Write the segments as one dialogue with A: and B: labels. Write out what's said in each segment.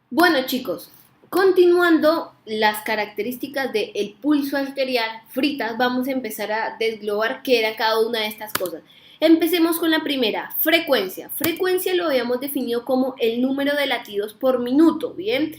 A: Bueno, chicos, continuando las características del pulso arterial fritas, vamos a empezar a desglobar qué era cada una de estas cosas. Empecemos con la primera, frecuencia. Frecuencia lo habíamos definido como el número de latidos por minuto, ¿bien?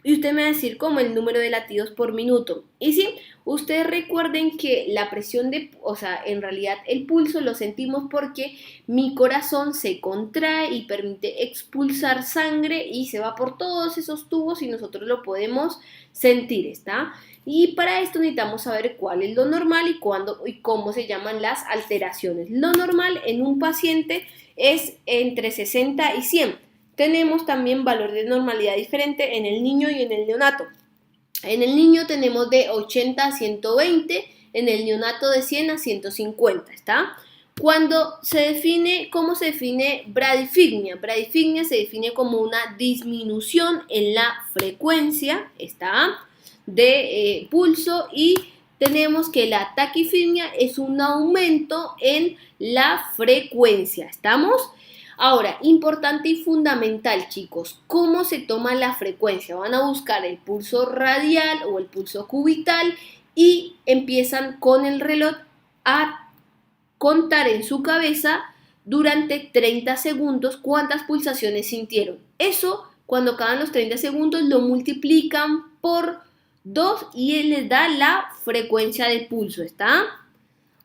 A: Y usted me va a decir como el número de latidos por minuto. Y sí, ustedes recuerden que la presión o sea, en realidad el pulso lo sentimos porque mi corazón se contrae y permite expulsar sangre y se va por todos esos tubos y nosotros lo podemos sentir, ¿está? Y para esto necesitamos saber cuál es lo normal y cuándo y cómo se llaman las alteraciones. Lo normal en un paciente es entre 60 y 100. Tenemos también valor de normalidad diferente en el niño y en el neonato. En el niño tenemos de 80 a 120, en el neonato de 100 a 150, ¿está? Cuando se define, ¿cómo se define bradifigmia? Bradifigmia se define como una disminución en la frecuencia, ¿está? De pulso, y tenemos que la taquifigmia es un aumento en la frecuencia, ¿estamos? Ahora, importante y fundamental, chicos, ¿cómo se toma la frecuencia? Van a buscar el pulso radial o el pulso cubital y empiezan con el reloj a contar en su cabeza durante 30 segundos cuántas pulsaciones sintieron. Eso, cuando acaban los 30 segundos, lo multiplican por 2 y les da la frecuencia de pulso, ¿está?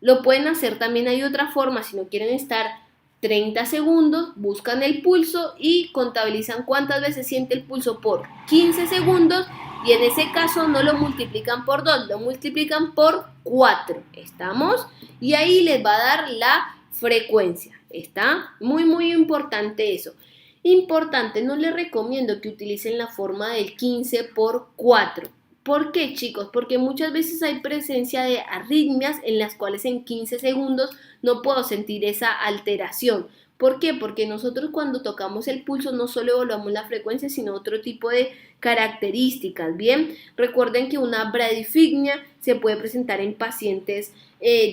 A: Lo pueden hacer también, hay otra forma, si no quieren estar 30 segundos, buscan el pulso y contabilizan cuántas veces siente el pulso por 15 segundos y en ese caso no lo multiplican por 2, lo multiplican por 4, ¿estamos? Y ahí les va a dar la frecuencia, ¿está? Muy importante eso. Importante, no les recomiendo que utilicen la forma del 15 por 4. ¿Por qué, chicos? Porque muchas veces hay presencia de arritmias en las cuales en 15 segundos no puedo sentir esa alteración. ¿Por qué? Porque nosotros cuando tocamos el pulso no solo evaluamos la frecuencia, sino otro tipo de características. Bien, recuerden que una bradifigmia se puede presentar en pacientes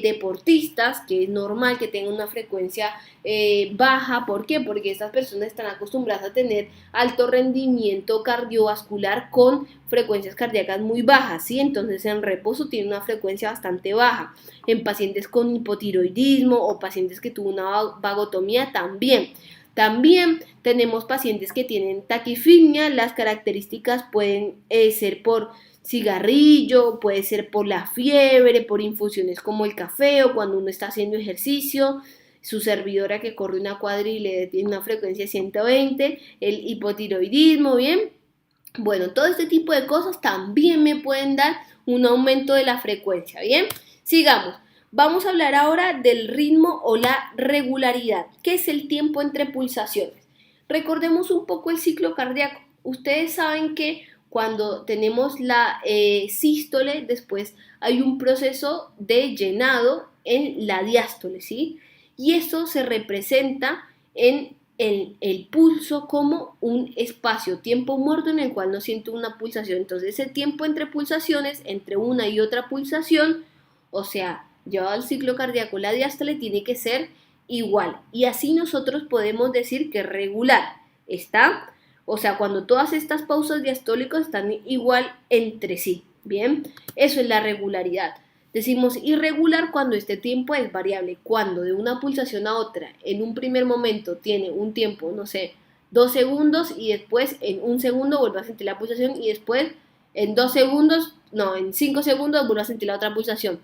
A: deportistas, que es normal que tengan una frecuencia baja. ¿Por qué? Porque estas personas están acostumbradas a tener alto rendimiento cardiovascular con frecuencias cardíacas muy bajas, ¿sí? Entonces en reposo tiene una frecuencia bastante baja. En pacientes con hipotiroidismo o pacientes que tuvo una vagotomía también. También tenemos pacientes que tienen taquifigmia, las características pueden ser por cigarrillo, puede ser por la fiebre, por infusiones como el café o cuando uno está haciendo ejercicio, su servidora que corre una cuadrilla tiene una frecuencia de 120, el hipotiroidismo, ¿bien? Bueno, todo este tipo de cosas también me pueden dar un aumento de la frecuencia, ¿bien? Sigamos. Vamos a hablar ahora del ritmo o la regularidad, que es el tiempo entre pulsaciones. Recordemos un poco el ciclo cardíaco. Ustedes saben que cuando tenemos la sístole, después hay un proceso de llenado en la diástole, ¿sí? Y eso se representa en el pulso como un espacio, tiempo muerto en el cual no siento una pulsación. Entonces ese tiempo entre pulsaciones, entre una y otra pulsación, o sea, llevado al ciclo cardíaco, la diástole tiene que ser igual. Y así nosotros podemos decir que regular, ¿está? O sea, cuando todas estas pausas diastólicas están igual entre sí, ¿bien? Eso es la regularidad. Decimos irregular cuando este tiempo es variable, cuando de una pulsación a otra en un primer momento tiene un tiempo, no sé, 2 segundos y después en un segundo vuelve a sentir la pulsación y después en 2 segundos, no, en 5 segundos vuelve a sentir la otra pulsación.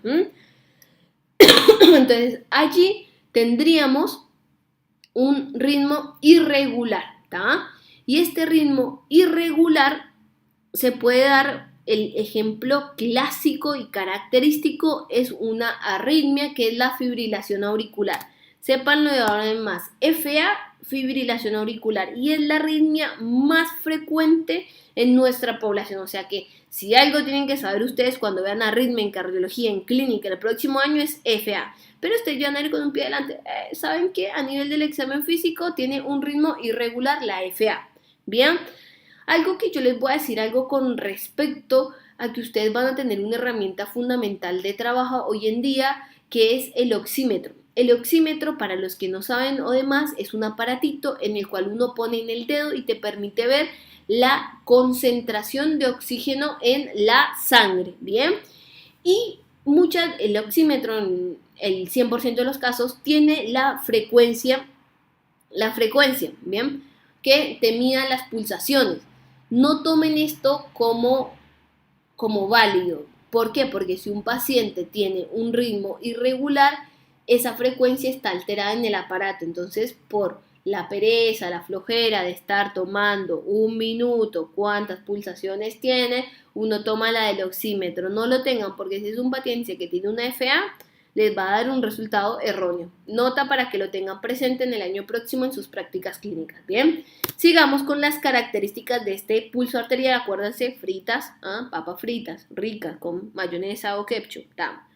A: Entonces allí tendríamos un ritmo irregular, ¿tá? Y este ritmo irregular se puede dar, el ejemplo clásico y característico es una arritmia que es la fibrilación auricular. Sépanlo de ahora en más. FA, fibrilación auricular, y es la arritmia más frecuente en nuestra población. O sea que si algo tienen que saber ustedes cuando vean arritmia en cardiología en clínica el próximo año es FA. Pero ustedes van a ir con un pie adelante. Saben que a nivel del examen físico tiene un ritmo irregular la FA. Bien. Algo que yo les voy a decir, algo con respecto a que ustedes van a tener una herramienta fundamental de trabajo hoy en día, que es el oxímetro. El oxímetro, para los que no saben o demás, es un aparatito en el cual uno pone en el dedo y te permite ver la concentración de oxígeno en la sangre, ¿bien? Y el oxímetro en el 100% de los casos tiene la frecuencia, ¿bien? Que te mida las pulsaciones. No tomen esto como válido. ¿Por qué? Porque si un paciente tiene un ritmo irregular, esa frecuencia está alterada en el aparato. Entonces, por la pereza, la flojera de estar tomando un minuto, cuántas pulsaciones tiene, uno toma la del oxímetro. No lo tengan, porque si es un paciente que tiene una FA, les va a dar un resultado erróneo. Nota para que lo tengan presente en el año próximo en sus prácticas clínicas. Bien, sigamos con las características de este pulso arterial. Acuérdense, fritas, papas fritas, ricas, con mayonesa o ketchup.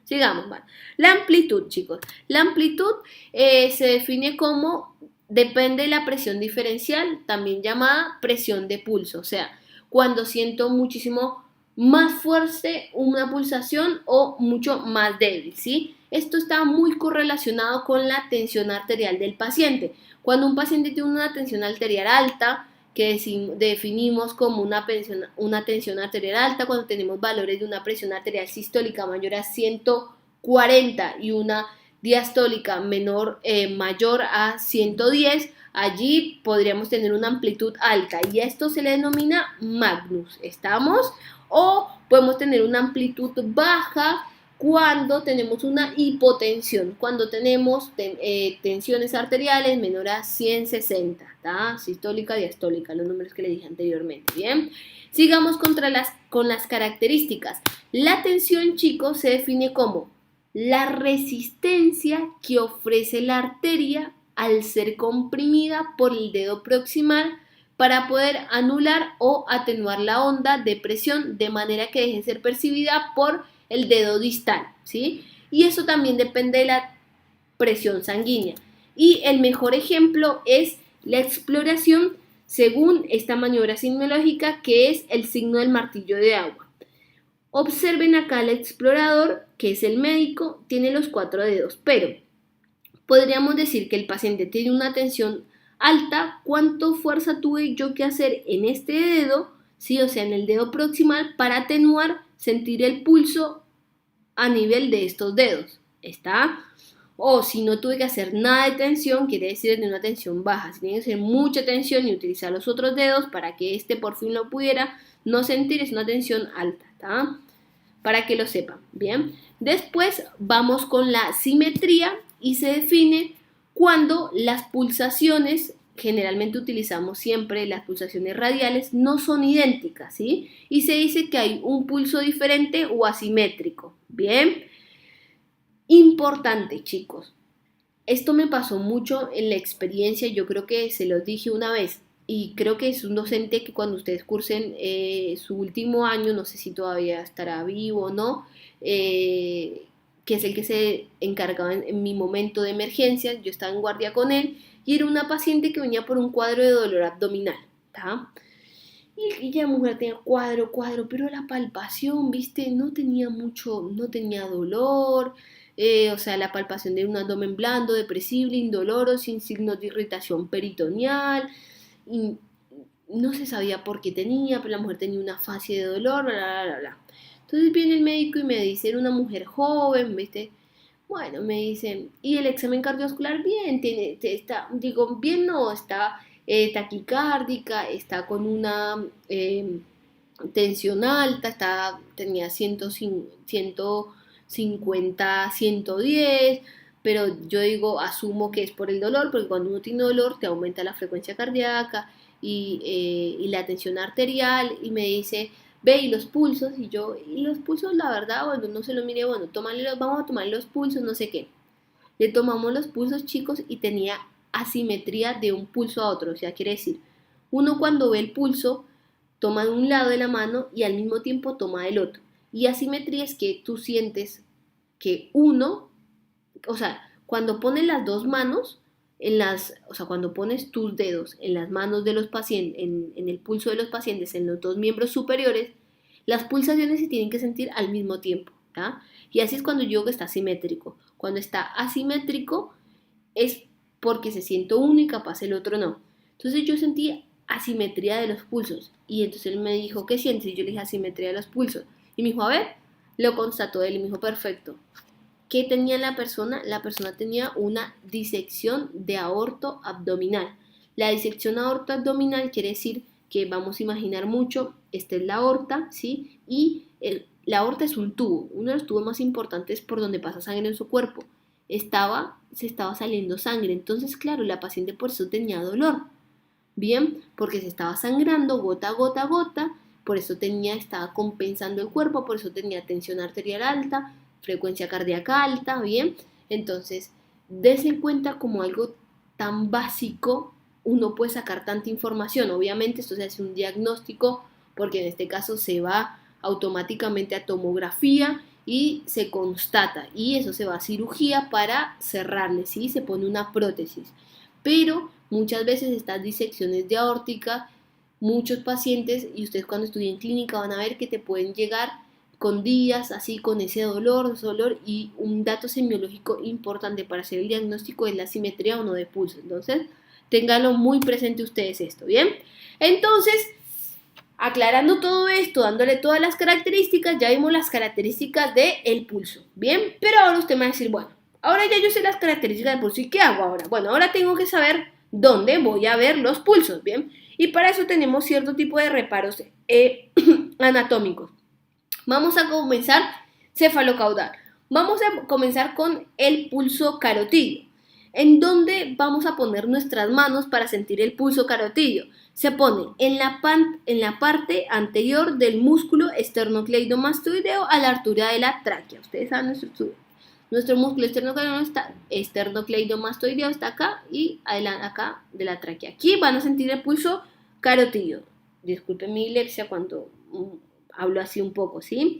A: Sigamos, ¿vale? La amplitud, chicos. La amplitud se define como, depende de la presión diferencial, también llamada presión de pulso. O sea, cuando siento muchísimo más fuerte una pulsación o mucho más débil, ¿sí? Esto está muy correlacionado con la tensión arterial del paciente. Cuando un paciente tiene una tensión arterial alta, que definimos como una tensión arterial alta, cuando tenemos valores de una presión arterial sistólica mayor a 140 y una diastólica mayor a 110, allí podríamos tener una amplitud alta y esto se le denomina Magnus. ¿Estamos? O podemos tener una amplitud baja cuando tenemos una hipotensión, cuando tenemos tensiones arteriales menor a 160, ¿tá? Sistólica, diastólica, los números que le dije anteriormente, ¿bien? Sigamos con las características. La tensión, chicos, se define como la resistencia que ofrece la arteria al ser comprimida por el dedo proximal para poder anular o atenuar la onda de presión de manera que deje de ser percibida por el dedo distal, ¿sí? Y eso también depende de la presión sanguínea. Y el mejor ejemplo es la exploración según esta maniobra sismológica, que es el signo del martillo de agua. Observen acá el explorador, que es el médico, tiene los 4 dedos, pero podríamos decir que el paciente tiene una tensión alta. ¿Cuánto fuerza tuve yo que hacer en este dedo, sí? O sea, en el dedo proximal, para atenuar, sentir el pulso a nivel de estos dedos, ¿está? O si no tuve que hacer nada de tensión, quiere decir de una tensión baja. Si tiene que hacer mucha tensión y utilizar los otros dedos para que este por fin lo pudiera no sentir, es una tensión alta, ¿está? Para que lo sepan, ¿bien? Después vamos con la simetría y se define cuando las pulsaciones, generalmente utilizamos siempre las pulsaciones radiales, no son idénticas, ¿sí? Y se dice que hay un pulso diferente o asimétrico, ¿bien? Importante, chicos. Esto me pasó mucho en la experiencia, yo creo que se los dije una vez, y creo que es un docente que cuando ustedes cursen su último año, no sé si todavía estará vivo o no, que es el que se encargaba en mi momento de emergencias. Yo estaba en guardia con él y era una paciente que venía por un cuadro de dolor abdominal, ¿tá? Y la mujer tenía cuadro, pero la palpación, ¿viste? No tenía dolor, o sea, la palpación de un abdomen blando, depresible, indoloro, sin signos de irritación peritoneal, y no se sabía por qué tenía, pero la mujer tenía una fase de dolor, bla, bla, bla, bla. Entonces viene el médico y me dice, era una mujer joven, ¿viste? Bueno, me dicen, ¿y el examen cardiovascular? Bien, bien no, está taquicárdica, está con una tensión alta, tenía 150, 110, pero yo asumo que es por el dolor, porque cuando uno tiene dolor te aumenta la frecuencia cardíaca y la tensión arterial, y me dice, ve, y los pulsos, y los pulsos, la verdad, bueno, no se lo mire, bueno, vamos a tomar los pulsos, no sé qué. Le tomamos los pulsos, chicos, y tenía asimetría de un pulso a otro. O sea, quiere decir, uno cuando ve el pulso, toma de un lado de la mano y al mismo tiempo toma del otro. Y asimetría es que tú sientes que o sea, cuando pones las dos manos, cuando pones tus dedos en las manos de los pacientes, en el pulso de los pacientes, en los dos miembros superiores, las pulsaciones se tienen que sentir al mismo tiempo, ¿tá? Y así es cuando yo digo que está simétrico. Cuando está asimétrico es porque se siente uno y capaz el otro no. Entonces yo sentí asimetría de los pulsos. Y entonces él me dijo, ¿qué sientes? Y yo le dije, asimetría de los pulsos. Y me dijo, a ver, lo constató él y me dijo, perfecto. ¿Qué tenía la persona? La persona tenía una disección de aorto abdominal. La disección aorto abdominal quiere decir que vamos a imaginar mucho, esta es la aorta, ¿sí? Y la aorta es un tubo, uno de los tubos más importantes por donde pasa sangre en su cuerpo. Se estaba saliendo sangre, entonces claro, la paciente por eso tenía dolor. Bien, porque se estaba sangrando gota a gota a gota, por eso estaba compensando el cuerpo, por eso tenía tensión arterial alta, frecuencia cardíaca alta, bien. Entonces, des en cuenta como algo tan básico, uno puede sacar tanta información. Obviamente esto se hace un diagnóstico, porque en este caso se va automáticamente a tomografía y se constata, y eso se va a cirugía para cerrarle, ¿sí? Se pone una prótesis. Pero muchas veces estas disecciones de aórtica, muchos pacientes, y ustedes cuando estudien clínica van a ver que te pueden llegar con días así, con ese dolor, y un dato semiológico importante para hacer el diagnóstico es la simetría o no de pulso. Entonces, ténganlo muy presente ustedes esto, ¿bien? Entonces, aclarando todo esto, dándole todas las características, ya vimos las características del pulso, ¿bien? Pero ahora usted me va a decir, bueno, ahora ya yo sé las características del pulso, ¿y qué hago ahora? Bueno, ahora tengo que saber dónde voy a ver los pulsos, ¿bien? Y para eso tenemos cierto tipo de reparos anatómicos. Vamos a comenzar cefalocaudal. Vamos a comenzar con el pulso carotidio, en donde vamos a poner nuestras manos para sentir el pulso carotidio. Se pone en la parte anterior del músculo esternocleidomastoideo a la altura de la tráquea. Ustedes saben, nuestro músculo esternocleidomastoideo está acá y acá de la tráquea. Aquí van a sentir el pulso carotidio. Disculpen mi dislexia cuando hablo así un poco, ¿sí?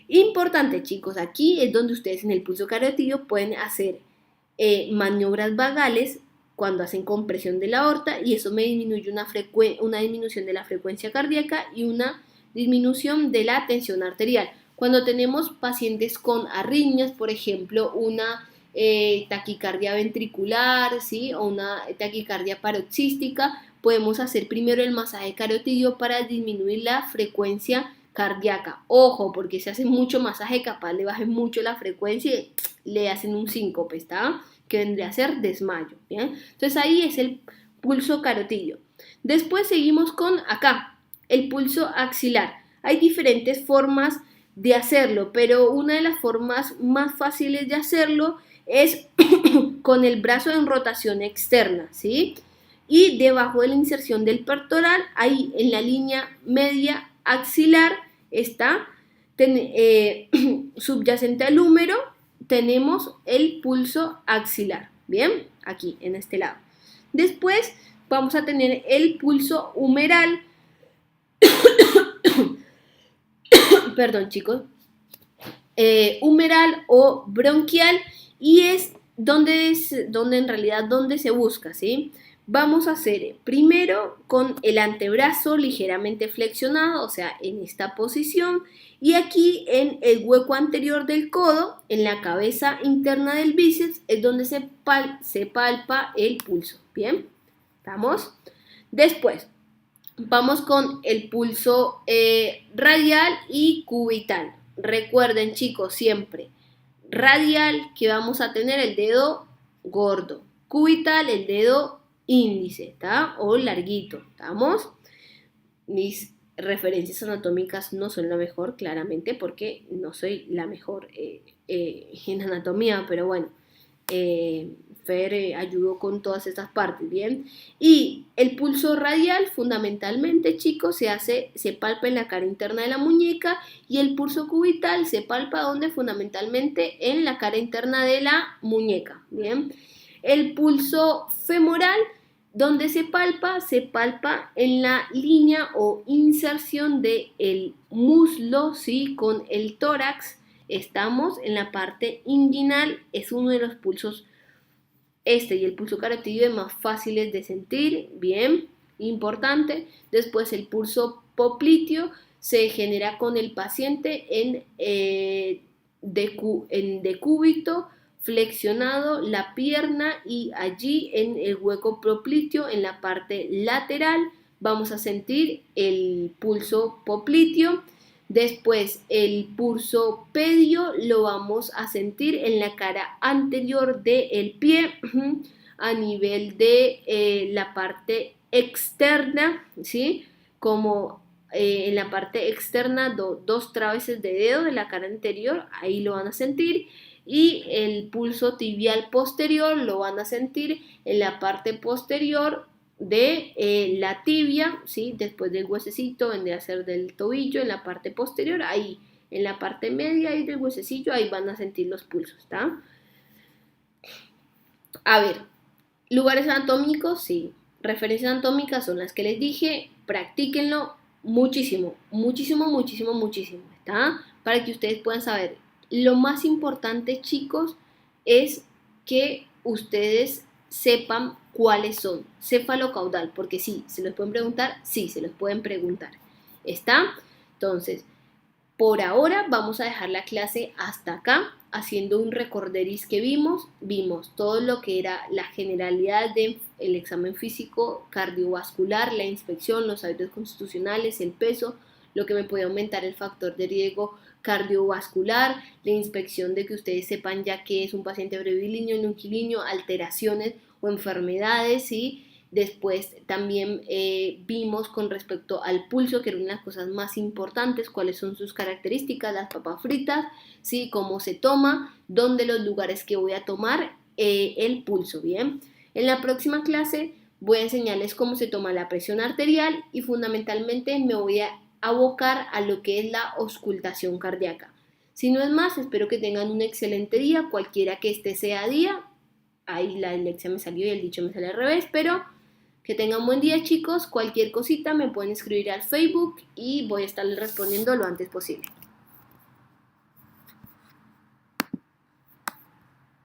A: Importante, chicos, aquí es donde ustedes en el pulso carotidio pueden hacer maniobras vagales cuando hacen compresión de la aorta, y eso me disminuye una disminución de la frecuencia cardíaca y una disminución de la tensión arterial. Cuando tenemos pacientes con arritmias, por ejemplo, una taquicardia ventricular, ¿sí? O una taquicardia paroxística, podemos hacer primero el masaje carotidio para disminuir la frecuencia cardíaca. Ojo, porque si hacen mucho masaje, capaz le bajen mucho la frecuencia y le hacen un síncope, ¿está? Que vendría a ser desmayo, ¿bien? Entonces ahí es el pulso carotidio. Después seguimos con acá, el pulso axilar. Hay diferentes formas de hacerlo, pero una de las formas más fáciles de hacerlo es con el brazo en rotación externa, ¿sí? Y debajo de la inserción del pectoral, ahí en la línea media axilar está subyacente al húmero, tenemos el pulso axilar, ¿bien? Aquí, en este lado. Después vamos a tener el pulso humeral, perdón chicos, humeral o bronquial, y es donde en realidad donde se busca, ¿sí? Vamos a hacer primero con el antebrazo ligeramente flexionado, o sea, en esta posición, y aquí en el hueco anterior del codo, en la cabeza interna del bíceps, es donde se palpa el pulso, ¿bien? ¿Estamos? Después, vamos con el pulso radial y cubital. Recuerden, chicos, siempre radial, que vamos a tener el dedo gordo, cubital, el dedo índice, ¿está? O larguito, ¿estamos? Mis referencias anatómicas no son la mejor, claramente, porque no soy la mejor en anatomía, pero bueno, Fer ayudó con todas estas partes, ¿bien? Y el pulso radial, fundamentalmente, chicos, se palpa en la cara interna de la muñeca, y el pulso cubital se palpa donde, fundamentalmente, en la cara interna de la muñeca, ¿bien? El pulso femoral, donde se palpa en la línea o inserción del muslo, ¿sí? Con el tórax. Estamos en la parte inguinal, es uno de los pulsos, y el pulso carotidio más fáciles de sentir, bien, importante. Después el pulso popliteo se genera con el paciente en decúbito, flexionado la pierna, y allí en el hueco popliteo, en la parte lateral, vamos a sentir el pulso popliteo. Después el pulso pedio lo vamos a sentir en la cara anterior del pie, a nivel de la parte externa, ¿sí? Como en la parte externa, dos traveses de dedo de la cara anterior, ahí lo van a sentir. Y el pulso tibial posterior lo van a sentir en la parte posterior de la tibia, ¿sí? Después del huesecito, vendría a ser del tobillo, en la parte posterior, ahí, en la parte media y del huesecillo, ahí van a sentir los pulsos, ¿está? A ver, lugares anatómicos, sí. Referencias anatómicas son las que les dije, practíquenlo muchísimo, muchísimo, muchísimo, muchísimo, ¿está? Para que ustedes puedan saber. Lo más importante, chicos, es que ustedes sepan cuáles son. Cefalocaudal, porque sí, se los pueden preguntar, sí, se los pueden preguntar. ¿Está? Entonces, por ahora vamos a dejar la clase hasta acá, haciendo un recorderis que vimos todo lo que era la generalidad del examen físico cardiovascular, la inspección, los hábitos constitucionales, el peso, lo que me puede aumentar el factor de riesgo cardiovascular, la inspección de que ustedes sepan ya que es un paciente brevilíneo, nunquilíneo, alteraciones o enfermedades, ¿sí? Después también vimos con respecto al pulso, que era una de las cosas más importantes, cuáles son sus características, las papas fritas, ¿sí? Cómo se toma, dónde los lugares que voy a tomar el pulso, ¿bien? En la próxima clase voy a enseñarles cómo se toma la presión arterial y fundamentalmente me voy a abocar a lo que es la auscultación cardíaca. Si no es más, espero que tengan un excelente día, cualquiera que este sea día. Ahí la lección me salió y el dicho me salió al revés, pero que tengan un buen día, chicos. Cualquier cosita me pueden escribir al Facebook y voy a estarles respondiendo lo antes posible.